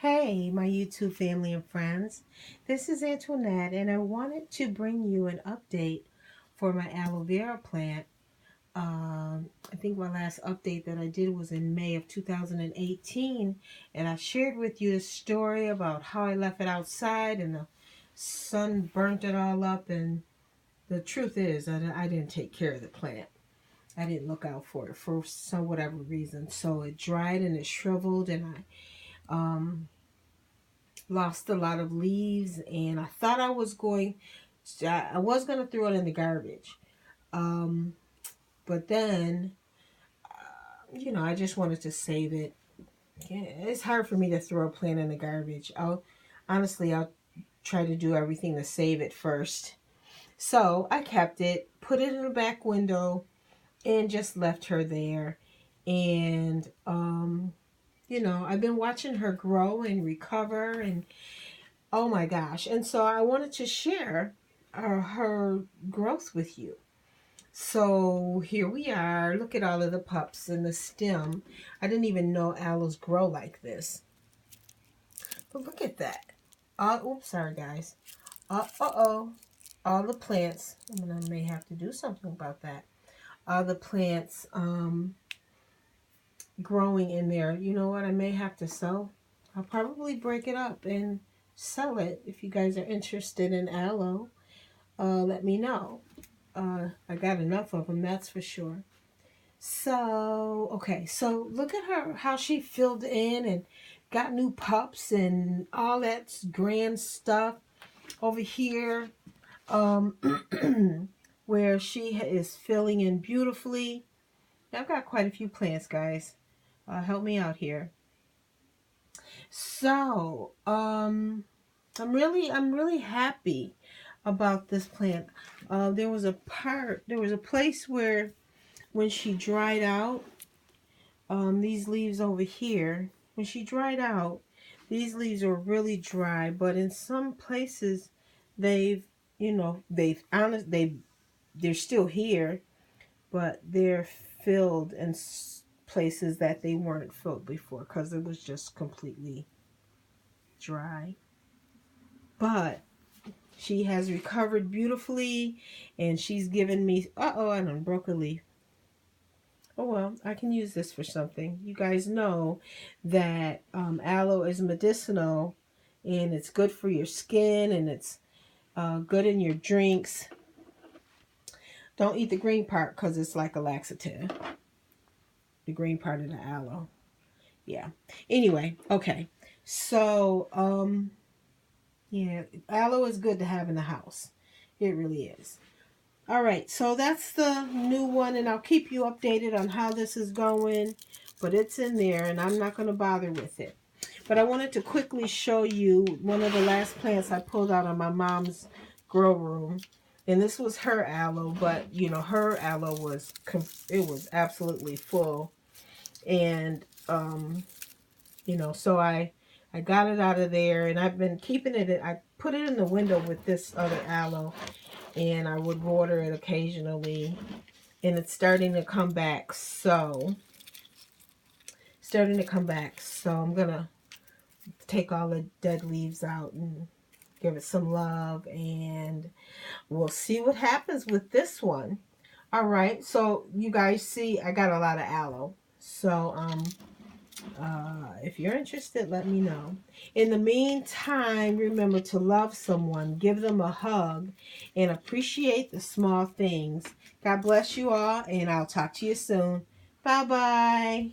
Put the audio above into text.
Hey, my YouTube family and friends. This is Antoinette, and I wanted to bring you an update for my aloe vera plant. I think my last update that I did was in May of 2018, and I shared with you the story about how I left it outside and the sun burnt it all up. And the truth is, I didn't take care of the plant. I didn't look out for it for some whatever reason. So it dried and it shriveled, and I lost a lot of leaves, and I thought I was going to throw it in the garbage. Um, but then, I just wanted to save it. Yeah, it's hard for me to throw a plant in the garbage. I'll try to do everything to save it first. So I kept it, put it in the back window, and just left her there. And, I've been watching her grow and recover, and oh my gosh. And so I wanted to share her growth with you. So here we are. Look at all of the pups in the stem. I didn't even know aloes grow like this. But look at that. Oops, sorry guys. Uh-oh. All the plants. I may have to do something about that. All the plants growing in there. You know what? I may have to sell. I'll probably break it up and sell it. If you guys are interested in aloe, let me know. I got enough of them, that's for sure. So, okay, so look at her, how she filled in and got new pups and all that grand stuff over here, um, where she is filling in beautifully. I've got quite a few plants, guys. Help me out here. So, I'm really happy about this plant. There was a place where when she dried out, these leaves over here, when she dried out, these leaves are really dry, but in some places they've, they're still here, but they're filled in places that they weren't filled before because it was just completely dry. But she has recovered beautifully, and she's given me, I done broke a leaf. Oh well, I can use this for something. You guys know that aloe is medicinal, and it's good for your skin, and it's good in your drinks. Don't eat the green part because it's like a laxative. The green part of the aloe. Yeah. Anyway, okay. So, yeah, aloe is good to have in the house. It really is. All right, so that's the new one, and I'll keep you updated on how this is going, but it's in there, and I'm not going to bother with it. But I wanted to quickly show you one of the last plants I pulled out of my mom's grow room, and this was her aloe, but, her aloe was, it was absolutely full, and, so I got it out of there, and I've been keeping it, I put it in the window with this other aloe, and I would water it occasionally, and it's starting to come back. So I'm gonna take all the dead leaves out and give it some love, and we'll see what happens with this one. All right, so you guys see I got a lot of aloe, so if you're interested, let me know. In the meantime, remember to love someone, give them a hug, and appreciate the small things. God bless you all, and I'll talk to you soon. Bye-bye.